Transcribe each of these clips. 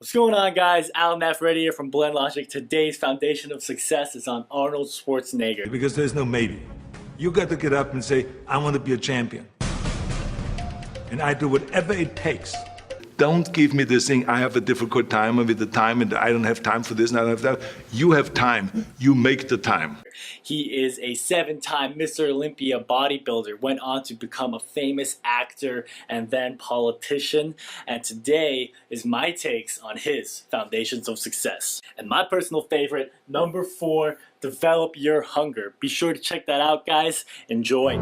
What's going on, guys? Alan F. Ready here from Blendlogic. Today's foundation of success is on Arnold Schwarzenegger. Because there's no maybe. You got to get up and say, I want to be a champion. And I do whatever it takes. Don't give me this thing, I have a difficult time with the time and I don't have time for this and I don't have that. You have time. You make the time. He is a 7-time Mr. Olympia bodybuilder, went on to become a famous actor and then politician. And today is my takes on his foundations of success. And my personal favorite, number 4, develop your hunger. Be sure to check that out, guys. Enjoy.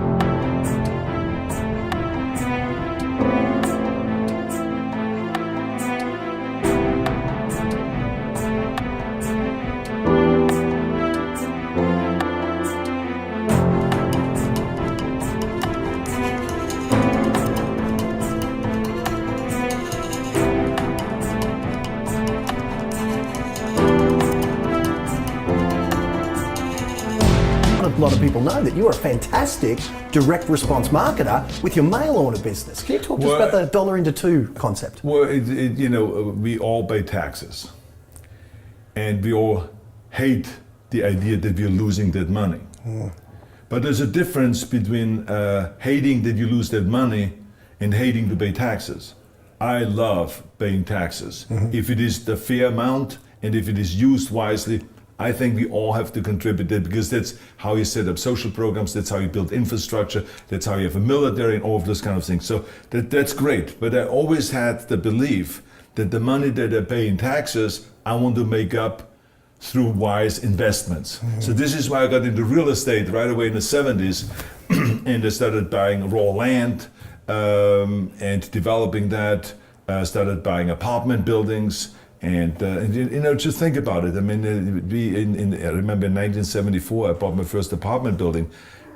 A lot of people know that you're a fantastic direct response marketer with your mail order business. Can you talk to us about the dollar into two concept? Well, we all pay taxes, and we all hate the idea that we're losing that money. But there's a difference between hating that you lose that money and hating to pay taxes. I love paying taxes. If it is the fair amount and if it is used wisely, I think we all have to contribute that, because that's how you set up social programs, that's how you build infrastructure, that's how you have a military and all of those kind of things. So that's great. But I always had the belief that the money that I pay in taxes, I want to make up through wise investments. So this is why I got into real estate right away in the 70s and I started buying raw land and developing that, started buying apartment buildings. And just think about it. I mean, I remember in 1974, I bought my first apartment building,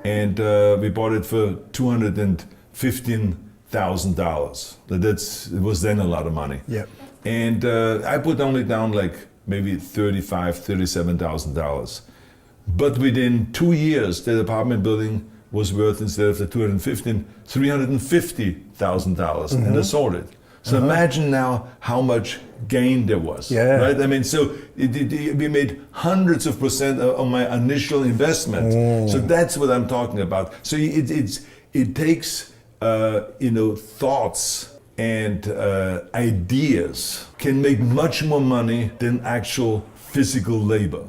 and we bought it for $215,000. It was then a lot of money. Yeah. And I put only down like maybe $35,000, $37,000. But within 2 years, that apartment building was worth, instead of the $350,000, and I sold it. So imagine now how much gain there was, right? I mean, so we made hundreds of percent on my initial investment. So that's what I'm talking about. So it takes thoughts and ideas can make much more money than actual physical labor.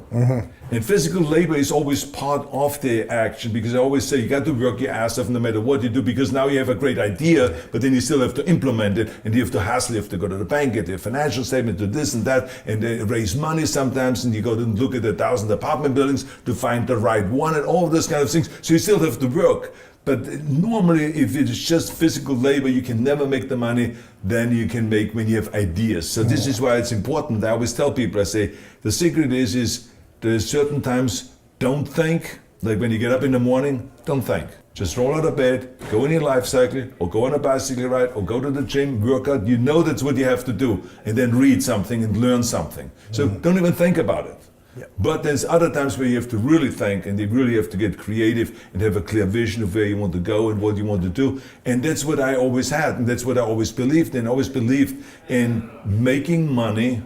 And physical labor is always part of the action, because I always say you got to work your ass off no matter what you do, because now you have a great idea, but then you still have to implement it, and you have to hustle, you have to go to the bank, get your financial statement, do this and that, and raise money sometimes, and you go and look at 1,000 apartment buildings to find the right one, and all of those kind of things. So you still have to work. But normally, if it's just physical labor, you can never make the money then you can make when you have ideas. So this is why it's important. I always tell people, I say, the secret is there's certain times, don't think. Like when you get up in the morning, don't think. Just roll out of bed, go in your life cycle, or go on a bicycle ride, or go to the gym, work out. You know that's what you have to do. And then read something and learn something. So don't even think about it. But there's other times where you have to really think, and you really have to get creative and have a clear vision of where you want to go and what you want to do. And that's what I always had, and that's what I always believed in. I always believed in making money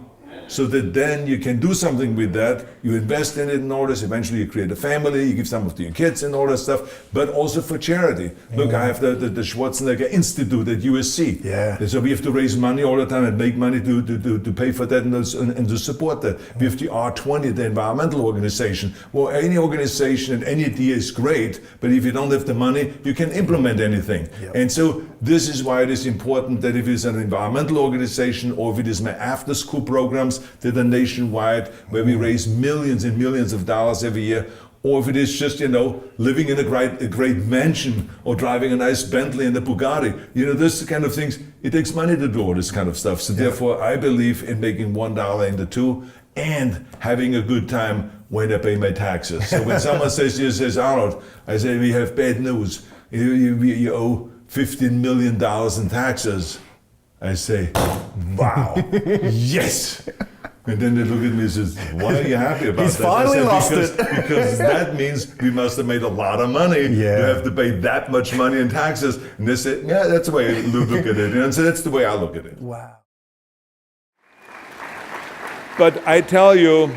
so that then you can do something with that. You invest in it in order, eventually you create a family, you give some of to your kids and all that stuff, but also for charity. Look, I have the Schwarzenegger Institute at USC. So we have to raise money all the time and make money to pay for that and to support that. We have the R20, the environmental organization. Well, any organization and any idea is great, but if you don't have the money, you can implement anything. And so this is why it is important that if it's an environmental organization, or if it is my after-school programs that are nationwide, where we raise millions and millions of dollars every year, or if it is just, living in a great mansion or driving a nice Bentley and a Bugatti, this kind of things, it takes money to do all this kind of stuff. So therefore, I believe in making $1 into 2 and having a good time when I pay my taxes. So when someone says, Arnold, I say, we have bad news. You owe $15 million in taxes. I say, wow, yes. And then they look at me and says, why are you happy about He's that? finally I said, lost it. because that means we must have made a lot of money. Yeah. You have to pay that much money in taxes. And they say, yeah, that's the way I look at it. And so that's the way I look at it. Wow. But I tell you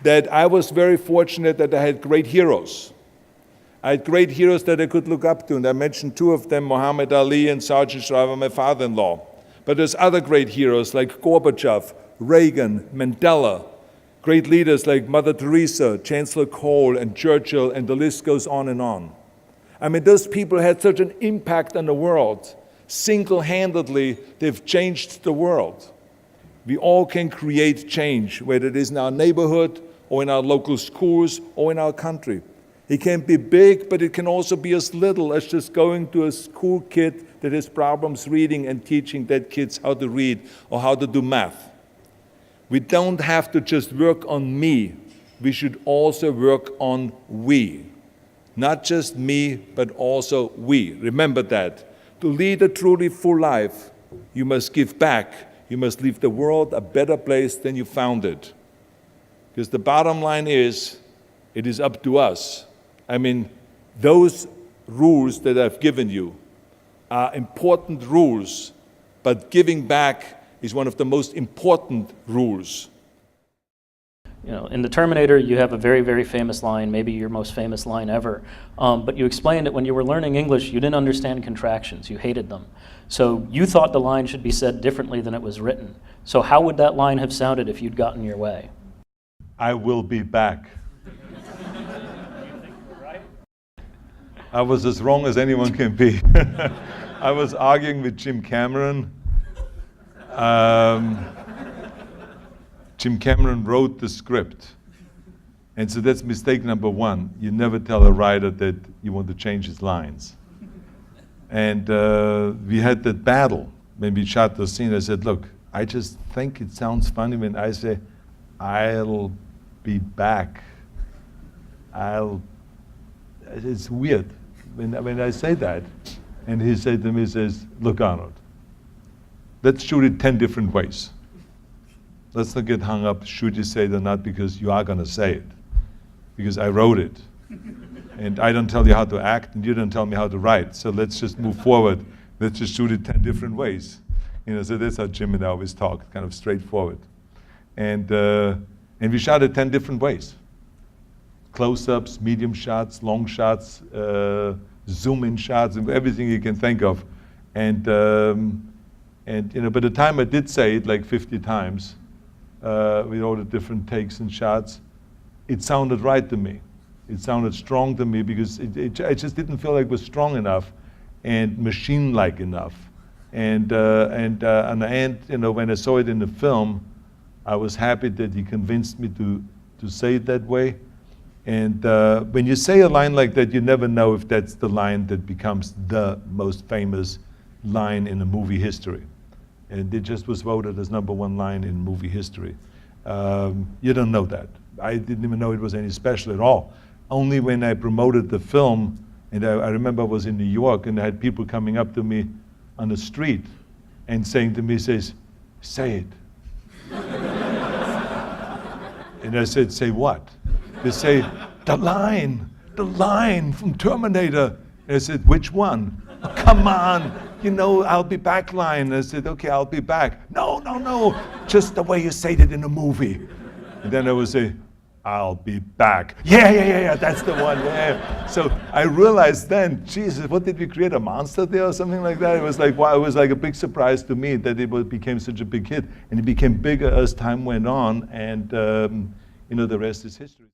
that I was very fortunate that I had great heroes. I had great heroes that I could look up to, and I mentioned two of them, Muhammad Ali and Sergeant Shriver, my father-in-law. But there's other great heroes like Gorbachev, Reagan, Mandela, great leaders like Mother Teresa, Chancellor Kohl, and Churchill, and the list goes on and on. I mean, those people had such an impact on the world. Single-handedly, they've changed the world. We all can create change, whether it is in our neighborhood, or in our local schools, or in our country. It can be big, but it can also be as little as just going to a school kid that has problems reading and teaching that kids how to read or how to do math. We don't have to just work on me. We should also work on we. Not just me, but also we. Remember that. To lead a truly full life, you must give back. You must leave the world a better place than you found it. Because the bottom line is, it is up to us. I mean, those rules that I've given you are important rules, but giving back is one of the most important rules. You know, in The Terminator, you have a very, very famous line, maybe your most famous line ever. But you explained that when you were learning English, you didn't understand contractions. You hated them. So you thought the line should be said differently than it was written. So how would that line have sounded if you'd gotten your way? I will be back. I was as wrong as anyone can be. I was arguing with Jim Cameron. Jim Cameron wrote the script. And so that's mistake number one. You never tell a writer that you want to change his lines. And we had that battle. When we shot the scene, I said, look, I just think it sounds funny when I say, I'll be back. It's weird when I say that. And he said to me, he says, look, Arnold, let's shoot it 10 different ways. Let's not get hung up, should you say it or not, because you are going to say it. Because I wrote it. And I don't tell you how to act, and you don't tell me how to write. So let's just move forward. Let's just shoot it 10 different ways. You know, so that's how Jim and I always talk, kind of straightforward. And we shot it 10 different ways. Close-ups, medium shots, long shots, zoom-in shots, and everything you can think of. And you know, by the time I did say it like 50 times, with all the different takes and shots, it sounded right to me. It sounded strong to me because I just didn't feel like it was strong enough and machine-like enough. And in the end, you know, when I saw it in the film, I was happy that he convinced me to say it that way. And when you say a line like that, you never know if that's the line that becomes the most famous line in the movie history. And it just was voted as #1 line in movie history. You don't know that. I didn't even know it was any special at all. Only when I promoted the film, and I remember I was in New York, and I had people coming up to me on the street and saying to me, says, say it. And I said, say what? They say, the line from Terminator. And I said, which one? Oh, come on, you know, I'll be back line. I said, okay, I'll be back. No, just the way you say it in the movie. And then I would say, I'll be back. Yeah, that's the one, yeah. So I realized then, Jesus, what did we create, a monster there or something like that? It was like, wow, it was like a big surprise to me that it became such a big hit. And it became bigger as time went on, and you know, the rest is history.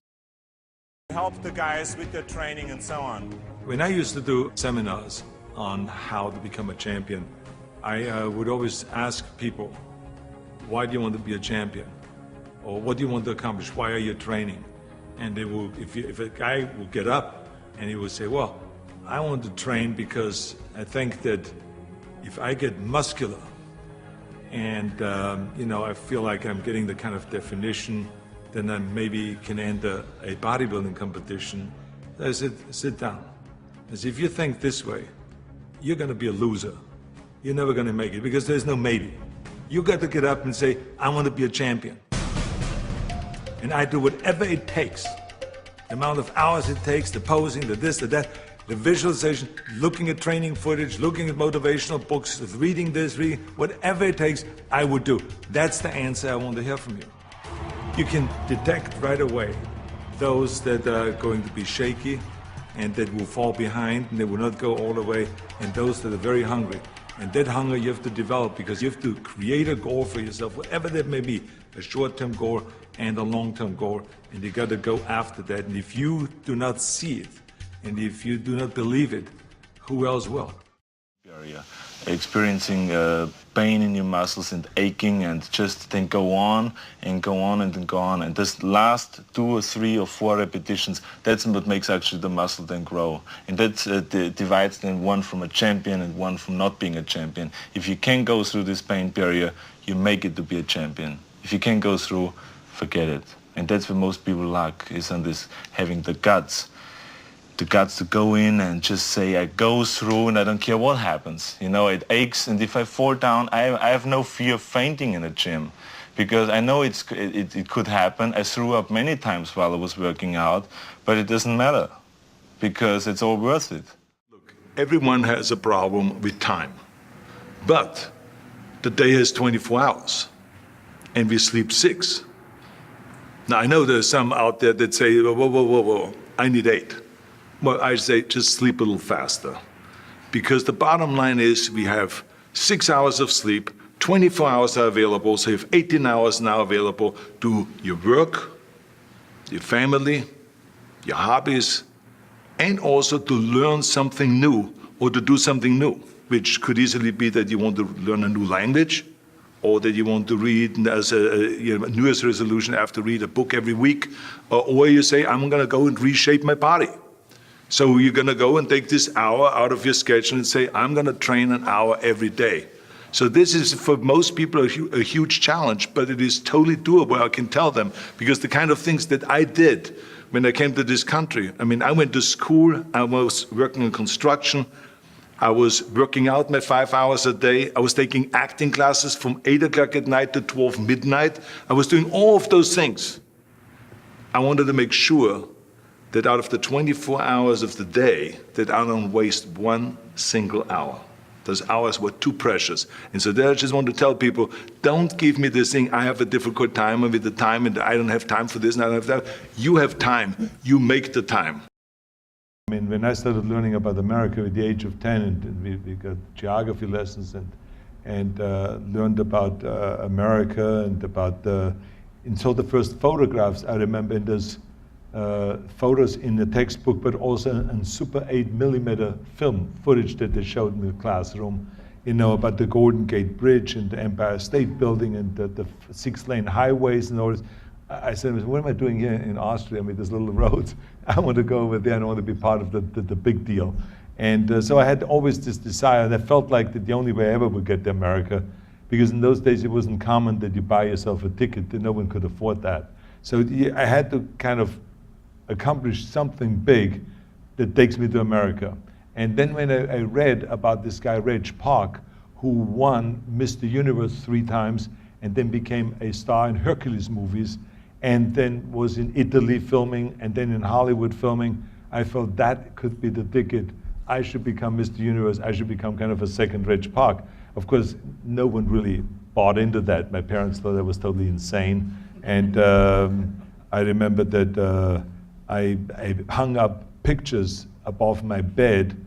Help the guys with their training and so on. When I used to do seminars on how to become a champion, I would always ask people, why do you want to be a champion? Or what do you want to accomplish? Why are you training? And they will, if a guy will get up and he would say, well, I want to train because I think that if I get muscular and you know, I feel like I'm getting the kind of definition, then I maybe can enter a bodybuilding competition. I said, sit down. I said, if you think this way, you're going to be a loser. You're never going to make it because there's no maybe. You got to get up and say, I want to be a champion. And I do whatever it takes. The amount of hours it takes, the posing, the this, the that, the visualization, looking at training footage, looking at motivational books, reading this, reading, whatever it takes, I would do. That's the answer I want to hear from you. You can detect right away those that are going to be shaky and that will fall behind and they will not go all the way, and those that are very hungry. And that hunger you have to develop because you have to create a goal for yourself, whatever that may be, a short-term goal and a long-term goal, and you got to go after that. And if you do not see it, and if you do not believe it, who else will? Experiencing pain in your muscles and aching, and just then go on and go on and then go on. And this last 2 or 3 or 4 repetitions, that's what makes actually the muscle then grow. And that divides then one from a champion and one from not being a champion. If you can go through this pain barrier, you make it to be a champion. If you can't go through, forget it. And that's where most people lack, is on this, having the guts to go in and just say, I go through and I don't care what happens. You know, it aches, and if I fall down, I have no fear of fainting in a gym, because I know it could happen. I threw up many times while I was working out, but it doesn't matter, because it's all worth it. Look, everyone has a problem with time, but the day has 24 hours, and we sleep 6. Now, I know there's some out there that say, whoa, I need 8. Well, I say just sleep a little faster, because the bottom line is we have 6 hours of sleep, 24 hours are available, so you have 18 hours now available to your work, your family, your hobbies, and also to learn something new or to do something new, which could easily be that you want to learn a new language, or that you want to read as a New Year's resolution, I have to read a book every week, or you say, I'm going to go and reshape my body. So you're going to go and take this hour out of your schedule and say, I'm going to train an hour every day. So this is, for most people, a huge challenge, but it is totally doable, I can tell them, because the kind of things that I did when I came to this country, I mean, I went to school, I was working in construction, I was working out my 5 hours a day, I was taking acting classes from 8 o'clock at night to 12 midnight. I was doing all of those things. I wanted to make sure that out of the 24 hours of the day, that I don't waste one single hour. Those hours were too precious. And so there I just want to tell people, don't give me this thing, I have a difficult time with the time, and I don't have time for this and I don't have that. You have time, you make the time. I mean, when I started learning about America at the age of 10, and we got geography lessons and learned about America and about and saw the first photographs, I remember, in those photos in the textbook, but also in Super 8mm film footage that they showed in the classroom, you know, about the Golden Gate Bridge and the Empire State Building and the 6-lane highways and all this. I said, what am I doing here in Austria with these little roads? I want to go over there and I want to be part of the big deal. And so I had always this desire, and I felt like that the only way I ever would get to America, because in those days it wasn't common that you buy yourself a ticket, that no one could afford that. So I had to kind of accomplish something big that takes me to America. And then when I read about this guy, Reg Park, who won Mr. Universe 3 times and then became a star in Hercules movies, and then was in Italy filming and then in Hollywood filming, I felt that could be the ticket. I should become Mr. Universe. I should become kind of a second Reg Park. Of course, no one really bought into that. My parents thought I was totally insane. And I remember that I hung up pictures above my bed,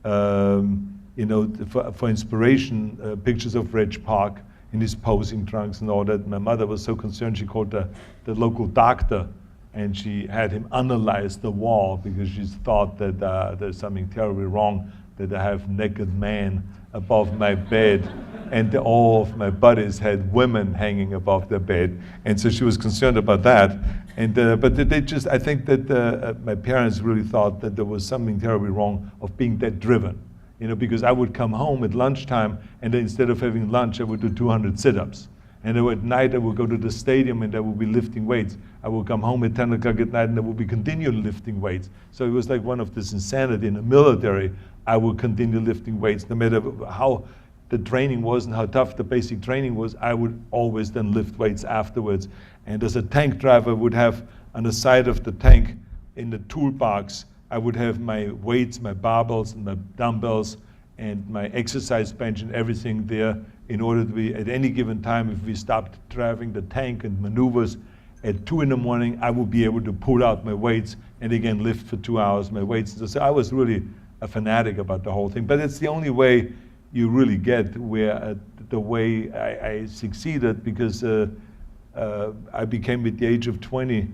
you know, for inspiration, pictures of Reg Park in his posing trunks and all that. My mother was so concerned, she called the local doctor, and she had him analyze the wall because she thought that there's something terribly wrong, that I have naked men above my bed, and all of my buddies had women hanging above their bed, and so she was concerned about that. And but they just, I think that my parents really thought that there was something terribly wrong of being that driven, you know, because I would come home at lunchtime, and then instead of having lunch, I would do 200 sit-ups. And then at night, I would go to the stadium, and I would be lifting weights. I would come home at 10 o'clock at night, and I would be continuing lifting weights. So it was like one of this insanity. In the military, I would continue lifting weights, no matter how the training was and how tough the basic training was. I would always then lift weights afterwards. And as a tank driver, I would have on the side of the tank in the toolbox, I would have my weights, my barbells, and my dumbbells, and my exercise bench and everything there, in order to be, at any given time, if we stopped driving the tank and maneuvers, at 2 in the morning, I would be able to pull out my weights and again lift for 2 hours my weights. So I was really a fanatic about the whole thing. But it's the only way you really get where the way I succeeded, because I became at the age of 20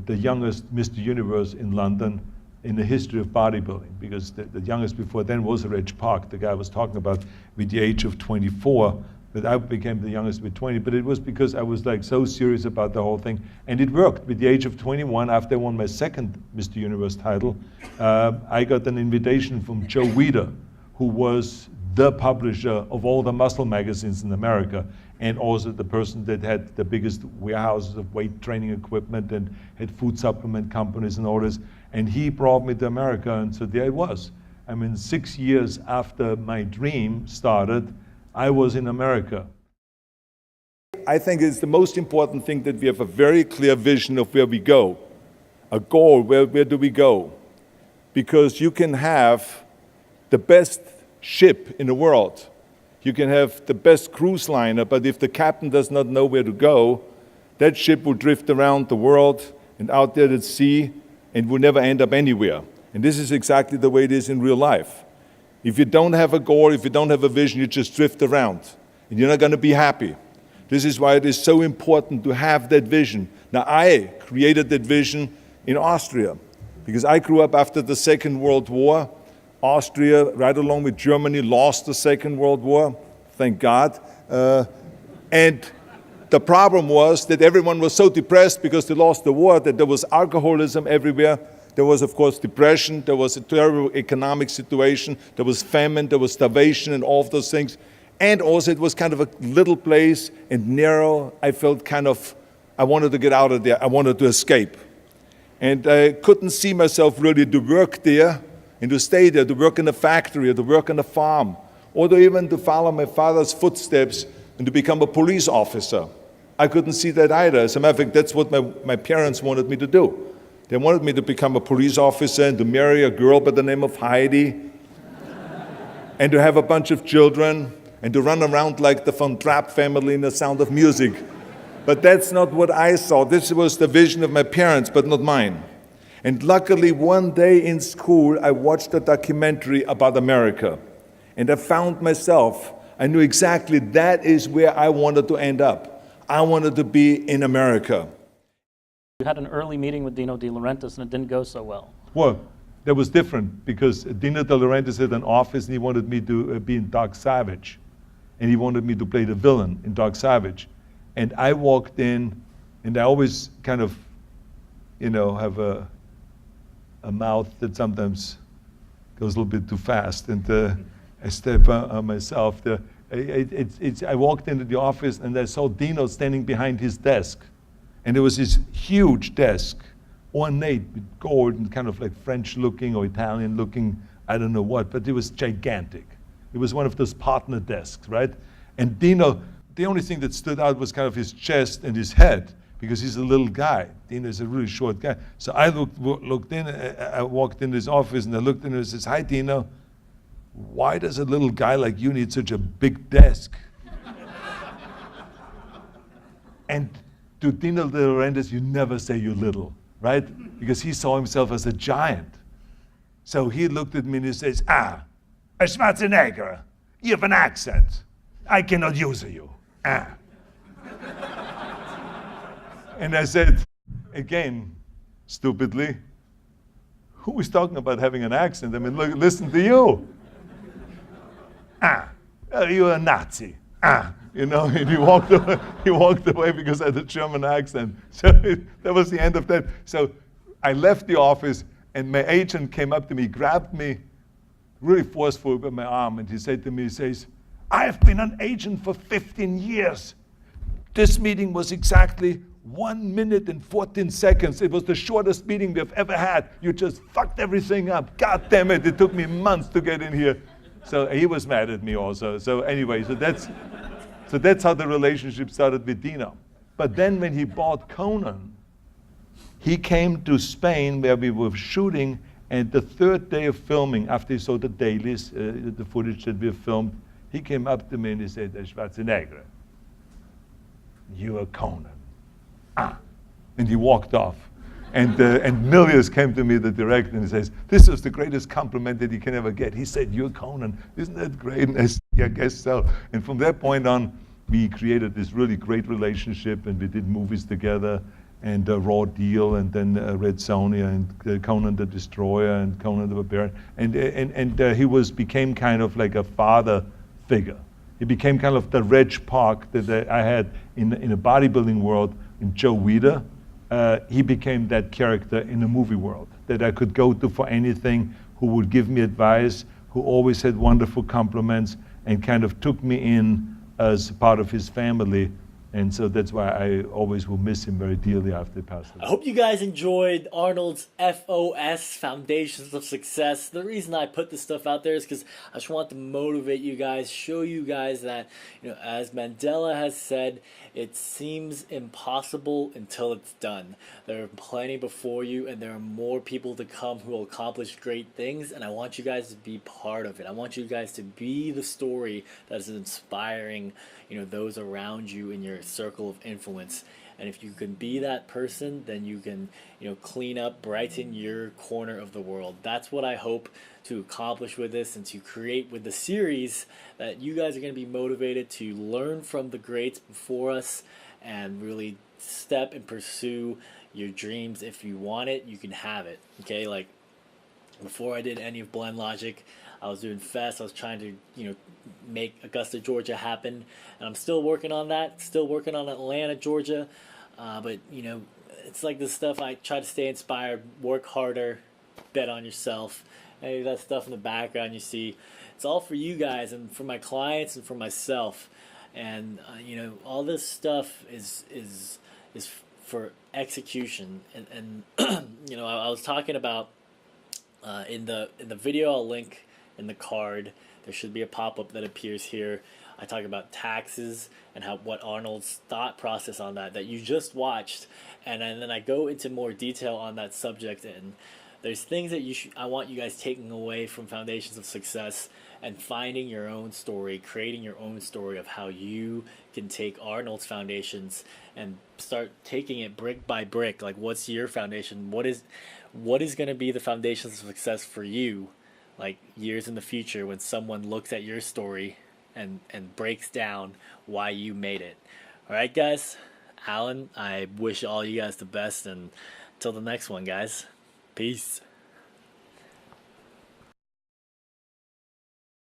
the youngest Mr. Universe in London in the history of bodybuilding, because the youngest before then was Reg Park, the guy I was talking about, with the age of 24. But I became the youngest with 20, but it was because I was like so serious about the whole thing. And it worked. With the age of 21, after I won my second Mr. Universe title, I got an invitation from Joe Weider, who was the publisher of all the muscle magazines in America, and also the person that had the biggest warehouses of weight training equipment and had food supplement companies and all this. And he brought me to America, and so there I was. I mean, 6 years after my dream started, I was in America. I think it's the most important thing that we have a very clear vision of where we go, a goal, where do we go? Because you can have the best ship in the world, you can have the best cruise liner, but if the captain does not know where to go, that ship will drift around the world and out there at sea and will never end up anywhere. And this is exactly the way it is in real life. If you don't have a goal, if you don't have a vision, you just drift around and you're not going to be happy. This is why it is so important to have that vision. Now, I created that vision in Austria because I grew up after the Second World War. Austria, right along with Germany, lost the Second World War, thank God. And the problem was that everyone was so depressed because they lost the war that there was alcoholism everywhere. There was, of course, depression. There was a terrible economic situation. There was famine. There was starvation and all of those things. And also it was kind of a little place and narrow. I felt I wanted to get out of there. I wanted to escape. And I couldn't see myself really to work there and to stay there, to work in a factory or to work on a farm, or to even to follow my father's footsteps and to become a police officer. I couldn't see that either. As a matter of fact, that's what my parents wanted me to do. They wanted me to become a police officer and to marry a girl by the name of Heidi and to have a bunch of children and to run around like the Von Trapp family in The Sound of Music. But that's not what I saw. This was the vision of my parents, but not mine. And luckily, one day in school, I watched a documentary about America. And I found myself, I knew exactly that is where I wanted to end up. I wanted to be in America. You had an early meeting with Dino De Laurentiis and it didn't go so well. Well, that was different because Dino De Laurentiis had an office and he wanted me to be in Dog Savage. And he wanted me to play the villain in Dog Savage. And I walked in, and I always kind of, have a mouth that sometimes goes a little bit too fast. And I step on myself. I walked into the office and I saw Dino standing behind his desk. And there was this huge desk, ornate with gold and kind of like French looking or Italian looking, I don't know what, but it was gigantic. It was one of those partner desks, right? And Dino, the only thing that stood out was kind of his chest and his head, because he's a little guy. Dino is a really short guy. So I looked in, I walked in his office and I looked in and I says, "Hi, Dino, why does a little guy like you need such a big desk?" And to Dino De Laurentiis, you never say you're little, right? Because he saw himself as a giant. So he looked at me and he says, Schwarzenegger, you have an accent. I cannot use you. And I said, again, stupidly, who is talking about having an accent? I mean, look, listen to you. You're a Nazi. And he walked away because I had a German accent. So that was the end of that. So I left the office and my agent came up to me, grabbed me really forcefully by my arm, and he said to me, he says, "I've been an agent for 15 years. This meeting was exactly 1 minute and 14 seconds. It was the shortest meeting we've ever had. You just fucked everything up. God damn it, it took me months to get in here." So he was mad at me also. So anyway, so that's how the relationship started with Dino. But then when he bought Conan, he came to Spain where we were shooting, and the third day of filming, after he saw the dailies, the footage that we filmed, he came up to me and he said, "Schwarzenegger, you are Conan." And he walked off. And Milius came to me, the director, and he says, this is the greatest compliment that you can ever get. He said, you're Conan. Isn't that great? And I said, yeah, I guess so. And from that point on, we created this really great relationship, and we did movies together, and Raw Deal, and then Red Sonja, and Conan the Destroyer, and Conan the Barbarian. And he became kind of like a father figure. He became kind of the Reg Park that I had in a bodybuilding world in Joe Weider. He became that character in the movie world that I could go to for anything, who would give me advice, who always had wonderful compliments, and kind of took me in as part of his family. And so that's why I always will miss him very dearly after he passed away. I hope you guys enjoyed Arnold's FOS, Foundations of Success. The reason I put this stuff out there is because I just want to motivate you guys, show you guys that, as Mandela has said, it seems impossible until it's done. There are plenty before you, and there are more people to come who will accomplish great things, and I want you guys to be part of it. I want you guys to be the story that is inspiring, those around you in your circle of influence. And if you can be that person, then you can, clean up, brighten your corner of the world. That's what I hope to accomplish with this and to create with the series, that you guys are going to be motivated to learn from the greats before us and really step and pursue your dreams. If you want it, you can have it. Okay, like before I did any of Blendlogic, I was doing Fest. I was trying to, make Augusta, Georgia happen, and I'm still working on that. Still working on Atlanta, Georgia. But it's like this stuff. I try to stay inspired, work harder, bet on yourself. Hey, that stuff in the background you see, it's all for you guys and for my clients and for myself. And all this stuff is for execution. And I was talking about in the video I'll link in the card. There should be a pop-up that appears here. I talk about taxes and what Arnold's thought process on that you just watched, and then I go into more detail on that subject. And there's things that I want you guys taking away from Foundations of Success and finding your own story, creating your own story of how you can take Arnold's foundations and start taking it brick by brick. Like, what's your foundation? What is going to be the foundations of success for you, like years in the future, when someone looks at your story and breaks down why you made it. All right, guys. Alan, I wish all you guys the best, and until the next one, guys. Peace.